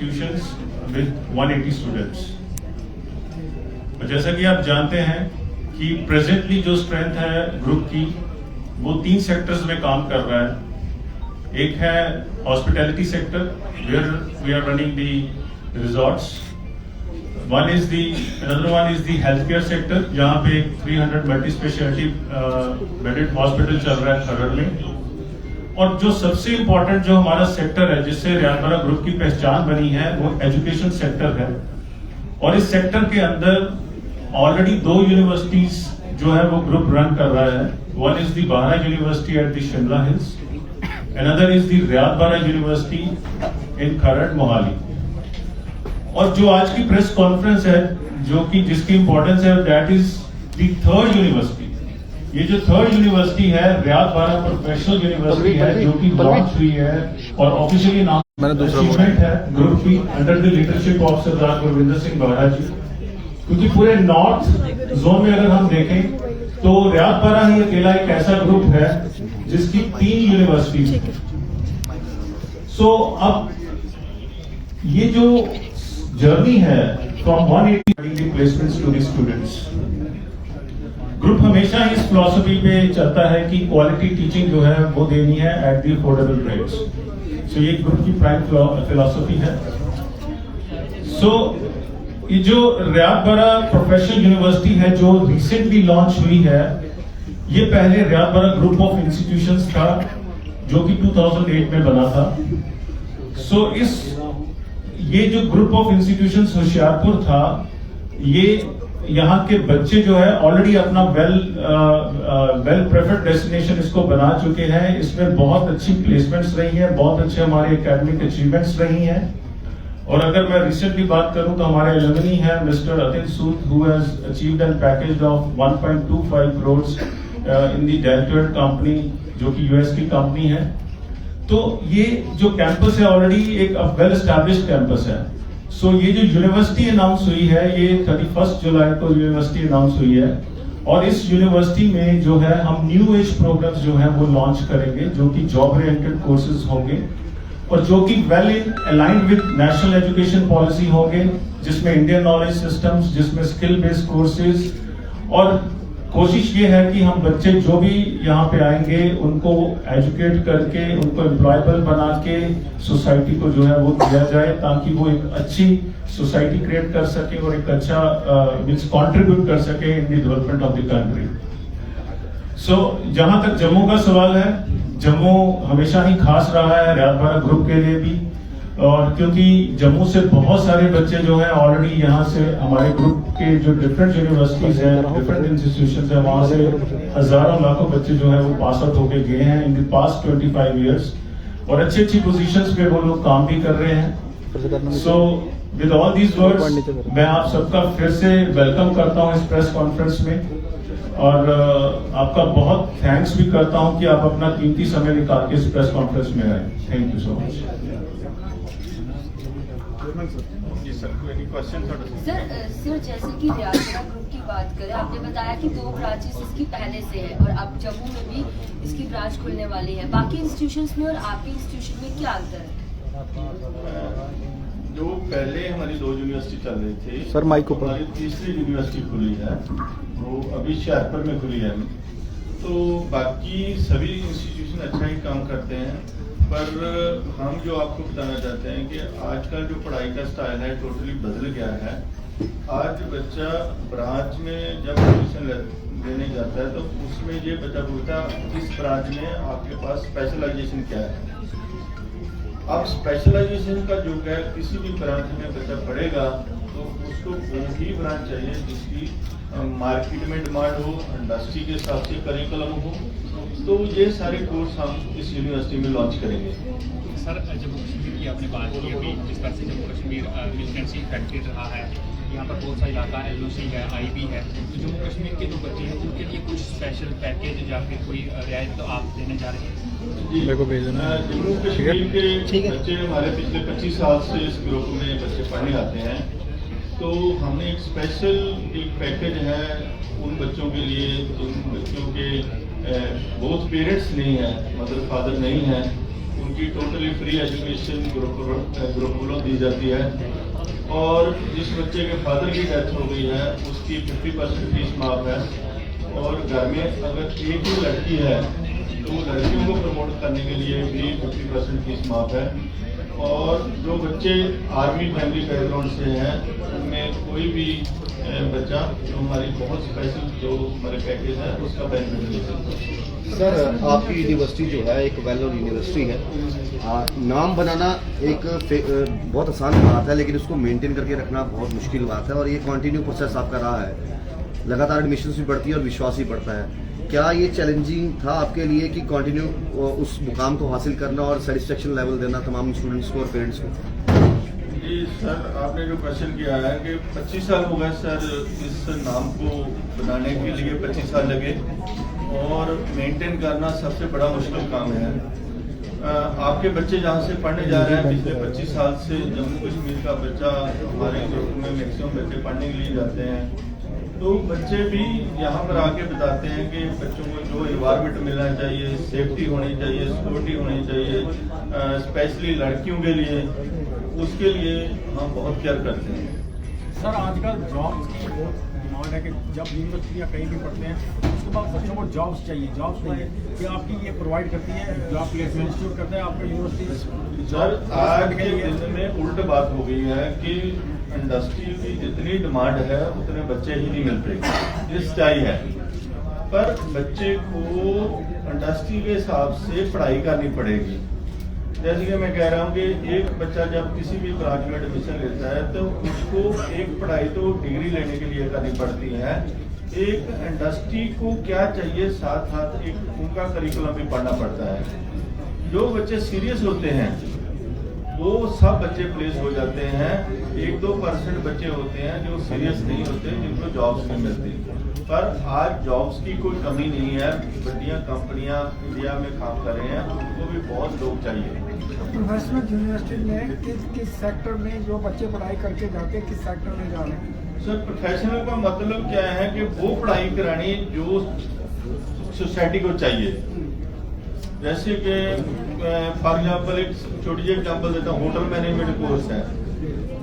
institutions with 180 students. जैसा कि आप जानते हैं कि प्रेजेंटली जो स्ट्रेंथ है ग्रुप की वो 3 सेक्टर्स में काम कर रहा है। एक है hospitality sector where we are running the resorts. another one is the healthcare sector जहाँ पे 300 मल्टी स्पेशलिटी बेडेड हॉस्पिटल चल रहा है खरड़ में। और जो सबसे इम्पोर्टेंट जो हमारा सेक्टर है जिससे रियादबारा ग्रुप की पहचान बनी है वो एजुकेशन सेक्टर है। और इस सेक्टर के अंदर ऑलरेडी 2 यूनिवर्सिटीज जो है वो ग्रुप रन कर रहा है। One is the Bahra university at the Shimla hills, another is the Rayat Bahra university in Kharar Mohali. और जो आज की प्रेस कॉन्फ्रेंस है जो कि जिसकी इंपॉर्टेंस है that is the 3rd university. ये जो 3rd यूनिवर्सिटी है रियादबारा प्रोफेशनल यूनिवर्सिटी है जो कि लॉन्च हुई है और ऑफिशियली नाम अचीवमेंट है ग्रुप की अंडर द लीडरशिप ऑफ सरदार गुरविंदर सिंह बारा जी। क्योंकि पूरे नॉर्थ जोन में अगर हम देखें तो रियादबारा ही अकेला एक ऐसा ग्रुप है जिसकी 3 यूनिवर्सिटी। सो अब ये जो जर्नी है from 180 placements to the students, group हमेशा इस फिलॉसफी पे चलता है कि क्वालिटी टीचिंग जो है वो देनी है एट द अफोर्डेबल रेट्स। सो ये ग्रुप की प्राइम फिलॉसफी है। सो ये जो रियादबारा प्रोफेशनल यूनिवर्सिटी है जो रिसेंटली लॉन्च हुई है, ये पहले रियादबारा ग्रुप ऑफ इंस्टीट्यूशंस था जो कि 2008 में बना था। सो ये जो ग्रुप ऑफ इंस्टीट्यूशंस होशियारपुर था, ये यहाँ के बच्चे जो है ऑलरेडी अपना वेल प्रेफर्ड डेस्टिनेशन इसको बना चुके हैं। इसमें बहुत अच्छी प्लेसमेंट्स रही हैं, बहुत अच्छे हमारे एकेडमिक अचीवमेंट्स रही हैं। और अगर मैं रिसेंटली बात करूं तो हमारे एलुमनी है Mister Atin Sood who has achieved an package of 1.25 crore in the Deloitte company जो कि यूएस की कंपनी है। तो ये जो कैंपस है ऑलरेडी एक वेल एस्टैब्लिश्ड कैंपस है। सो ये जो यूनिवर्सिटी अनाउंस हुई है ये 31 जुलाई को यूनिवर्सिटी अनाउंस हुई है। और इस यूनिवर्सिटी में जो है हम न्यू एज प्रोग्राम्स जो है वो लॉन्च करेंगे जो कि जॉब ओरिएंटेड कोर्सेज होंगे और जो कि well aligned with national education policy होंगे, जिसमें इंडियन नॉलेज सिस्टम्स, जिसमें स्किल बेस्ड कोर्सेज। और कोशिश ये है कि हम बच्चे जो भी यहाँ पे आएंगे उनको एजुकेट करके उनको एम्प्लॉयबल बना के सोसाइटी को जो है वो दिया जाए ताकि वो एक अच्छी सोसाइटी क्रिएट कर सके और एक अच्छा मीन्स कंट्रीब्यूट कर सके in the development of the country. So जहां तक जम्मू का सवाल है, जम्मू हमेशा ही खास रहा है रियादबारा ग्रुप के लिए भी। और क्योंकि जम्मू से बहुत सारे बच्चे जो हैं ऑलरेडी यहाँ से हमारे ग्रुप के जो डिफरेंट यूनिवर्सिटीज हैं, डिफरेंट इंस्टीट्यूशंस हैं, वहां से हजारों लाखों बच्चे जो हैं वो पास आउट होके गए हैं इन द पास्ट 25 इयर्स और अच्छी अच्छी पोजीशंस पे वो लोग काम भी कर रहे हैं। So with all these words मैं आप सबका फिर से वेलकम करता हूँ इस प्रेस कॉन्फ्रेंस में और आपका बहुत थैंक्स भी करता हूँ कि आप अपना कीमती समय निकाल के इस प्रेस कॉन्फ्रेंस में आए। Thank you so much. Sir जैसे कि रियादबारा ग्रुप की बात करें, आपने बताया कि 2 ब्रांचेस इसकी पहले से है और अब जम्मू में भी इसकी ब्रांच खुलने वाली है। बाकी इंस्टीट्यूशंस में और आपके इंस्टीट्यूशन में क्या अंतर है? जो पहले हमारी 2 यूनिवर्सिटी चल रही थी सर माइक ऊपर, हमारी तीसरी यूनिवर्सिटी खुली है वो अभी होशियारपुर में खुली है। तो बाकी सभी इंस्टीट्यूशन अच्छा ही काम करते हैं, पर हम जो आपको बताना चाहते हैं कि आजकल जो पढ़ाई का स्टाइल है टोटली बदल गया है। आज बच्चा ब्रांच में जब एडमिशन लेने जाता है तो उसमें ये बच्चा पूछता है इस ब्रांच में आपके पास स्पेशलाइजेशन क्या है। अब स्पेशलाइजेशन का जो है किसी भी ब्रांच में बच्चा पढ़ेगा तो उसको वो ही ब्रांच चाहिए जिसकी मार्केट में डिमांड हो, इंडस्ट्री के हिसाब से करिकुलम हो। तो ये सारे कोर्स हम इस यूनिवर्सिटी में लॉन्च करेंगे। सर जम्मू कश्मीर की आपने बात की अभी, जिस तरह से जम्मू कश्मीर मिलिटेंसी इफेक्टेड रहा है, यहाँ पर बहुत सा इलाका LOC है, IB है, तो जम्मू कश्मीर के जो बच्चे हैं उनके लिए कुछ स्पेशल पैकेज या फिर कोई रियायत तो आप देने जा रहे हैं? मेरे को भेज देना। जम्मू कश्मीर के बच्चे हमारे पिछले 25 साल से इस ग्रुप में बच्चे पढ़ने आते हैं। तो हमने एक स्पेशल पैकेज है उन बच्चों के लिए जिन बच्चों के बहुत पेरेंट्स नहीं है, मदर फादर नहीं है, उनकी टोटली फ्री एजुकेशन गुरुकुलों दी जाती है। और जिस बच्चे के फादर की डेथ हो गई है उसकी 50% फीस माफ है। और घर में अगर एक ही लड़की है तो लड़कियों को प्रमोट करने के लिए भी 50% फीस माफ है। और जो बच्चे आर्मी फैमिली बैकग्राउंड से हैं उनमें कोई भी बच्चा जो हमारी बहुत स्पेशल जो हमारे पैकेज है उसका बेनिफिट ले सकता है। सर आपकी यूनिवर्सिटी जो है एक वेल नोन यूनिवर्सिटी है। नाम बनाना एक बहुत आसान बात है, लेकिन उसको मेंटेन करके रखना बहुत मुश्किल बात है। और ये कंटिन्यू प्रोसेस आपका रहा है, लगातार एडमिशन भी बढ़ती है और विश्वास भी बढ़ता है। क्या ये चैलेंजिंग था आपके लिए कि कंटिन्यू उस मुकाम को हासिल करना और सेटिस्फेक्शन लेवल देना तमाम स्टूडेंट्स को और पेरेंट्स को? जी सर, आपने जो क्वेश्चन किया है कि 25 साल हो गए सर इस नाम को बनाने के लिए 25 साल लगे और मेंटेन करना सबसे बड़ा मुश्किल काम है। आपके बच्चे जहाँ से पढ़ने जा रहे हैं पिछले 25 साल से जम्मू कश्मीर का बच्चा हमारे ग्रुप में मैक्सिमम बच्चे पढ़ने के लिए जाते हैं, तो बच्चे भी यहाँ पर आके बताते हैं कि बच्चों को जो इन्वायरमेंट मिलना चाहिए, सेफ्टी होनी चाहिए, सिक्योरिटी होनी चाहिए, स्पेशली लड़कियों के लिए, उसके लिए हम बहुत केयर करते हैं। सर आजकल जॉब्स की बहुत डिमांड है कि जब यूनिवर्सिटी या कहीं भी पढ़ते हैं उसके बाद बच्चों को जॉब्स चाहिए कि आपकी ये प्रोवाइड करती है, जॉब प्लेसमेंट इंस्टीट्यूट करते हैं आपका यूनिवर्सिटी? सर आज के दिन में उल्ट बात हो गई है कि इंडस्ट्री की जितनी डिमांड है उतने बच्चे ही नहीं मिलते। ये सच्चाई है, पर बच्चे को इंडस्ट्री के हिसाब से पढ़ाई करनी पड़ेगी। जैसे कि मैं कह रहा हूँ कि एक बच्चा जब किसी भी ब्रांच में एडमिशन लेता है तो उसको एक पढ़ाई तो डिग्री लेने के लिए करनी पड़ती है, एक इंडस्ट्री को क्या चाहिए साथ साथ एक उनका करिकुलम भी पढ़ना पड़ता है। जो बच्चे सीरियस होते हैं वो सब बच्चे प्लेस हो जाते हैं, 1-2% बच्चे होते हैं जो सीरियस नहीं होते, जिनको जॉब्स नहीं मिलती। पर आज जॉब्स की कोई कमी नहीं है, बड़ियां कंपनियां इंडिया में काम कर रहे हैं, उनको भी बहुत लोग चाहिए। प्रोफेशनल यूनिवर्सिटी में किस सेक्टर में जो बच्चे पढ़ाई करके जाते हैं, किस सेक्टर में जा रहे हैं? सर प्रोफेशनल का मतलब क्या है कि वो पढ़ाई करानी जो सोसाइटी को चाहिए। जैसे कि फॉर एग्जाम्पल एक छोटी सी एग्जाम्पल देता हूँ, होटल मैनेजमेंट कोर्स है।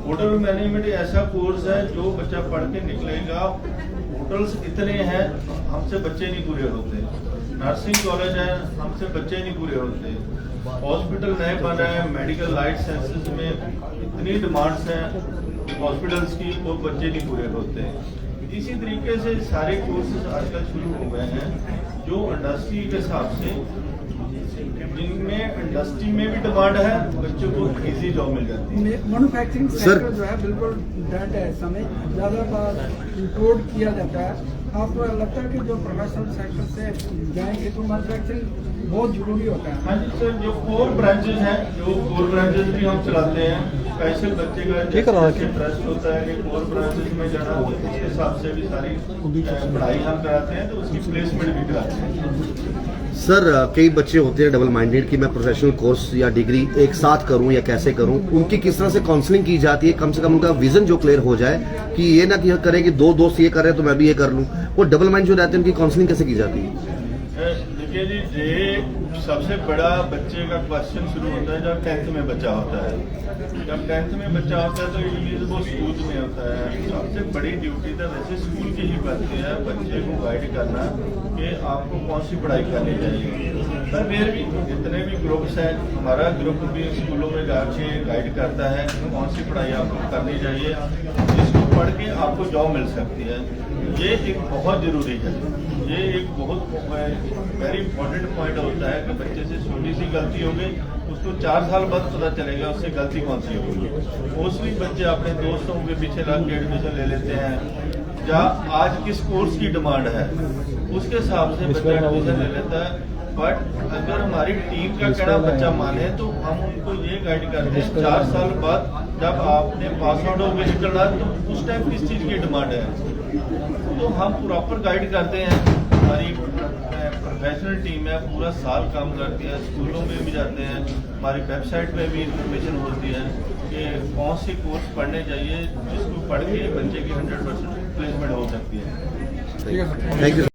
होटल मैनेजमेंट ऐसा कोर्स है जो बच्चा पढ़ के निकलेगा, होटल्स इतने हैं हमसे बच्चे नहीं पूरे होते, नर्सिंग कॉलेज है हमसे बच्चे नहीं पूरे होते, हॉस्पिटल नए बन रहे हैं, मेडिकल लाइट साइंसेज में इतनी डिमांड्स हैं हॉस्पिटल्स की, वो बच्चे नहीं पूरे होते। इसी तरीके से सारे कोर्सेज आजकल शुरू हो गए हैं जो इंडस्ट्री के हिसाब से, जिनमें इंडस्ट्री में भी डिमांड है, बच्चों को इजी जॉब मिल जाती है। मैन्युफैक्चरिंग सेक्टर जो है बिल्कुल डेड है, समय ज़्यादातर इंपोर्ट किया जाता है। आपको लगता है कि जो प्रोफेशनल सेक्टर से जाएंगे तो मैन्युफैक्चरिंग बहुत जरूरी होता है? हाँ जी सर, जो कोर ब्रांचेज हैं, जो कोर ब्रांचेज भी हम चलाते हैं, स्पेशल बच्चे का इंटरेस्ट होता है कि कोर ब्रांचेज में जाना, तो उसके हिसाब से भी सारी पढ़ाई हम कराते हैं, तो उसकी प्लेसमेंट भी कराते हैं। सर कई बच्चे होते हैं डबल माइंडेड कि मैं प्रोफेशनल कोर्स या डिग्री एक साथ करूं या कैसे करूं, उनकी किस तरह से काउंसलिंग की जाती है, कम से कम उनका विजन जो क्लियर हो जाए कि ये ना कि करे कि दो दोस्त ये कर रहे हैं तो मैं भी ये कर लूं। वो डबल माइंड जो रहते हैं उनकी काउंसलिंग कैसे की जाती है? देखिए जी, ये सबसे बड़ा बच्चे का क्वेश्चन शुरू होता है जब 10th में बच्चा होता है। जब 10th में बच्चा होता है तो यूजली वो स्कूल में होता है। सबसे बड़ी ड्यूटी तो वैसे स्कूल की ही बनती है बच्चे को गाइड करना कि आपको कौन सी पढ़ाई करनी चाहिए। पर फिर भी जितने भी ग्रुप्स हैं, हमारा ग्रुप भी स्कूलों में जाके गाइड करता है कौन सी पढ़ाई आपको करनी चाहिए जिसको पढ़ के आपको जॉब मिल सकती है। ये एक बहुत ज़रूरी है, ये एक बहुत वेरी इंपॉर्टेंट पॉइंट होता है कि बच्चे से छोटी सी गलती हो गई उसको 4 साल बाद पता चलेगा उससे गलती कौन सी होगी। मोस्टली बच्चे अपने दोस्तों के पीछे लग के एडमिशन ले लेते हैं, या आज किस कोर्स की डिमांड है उसके हिसाब से बच्चा एडमिशन ले लेता है। बट अगर हमारी टीम का कहना बच्चा माने तो हम उनको ये गाइड करते हैं 4 साल बाद जब आपने पास आउट होकर निकलना तो उस टाइम किस चीज़ की डिमांड है, तो हम प्रॉपर गाइड करते हैं। हमारी प्रोफेशनल टीम है, पूरा साल काम करती है, स्कूलों में भी जाते हैं, हमारी वेबसाइट पे भी इंफॉर्मेशन होती है कि कौन सी कोर्स पढ़ने चाहिए जिसको पढ़ के बच्चे की 100% प्लेसमेंट हो सकती है। Thank you.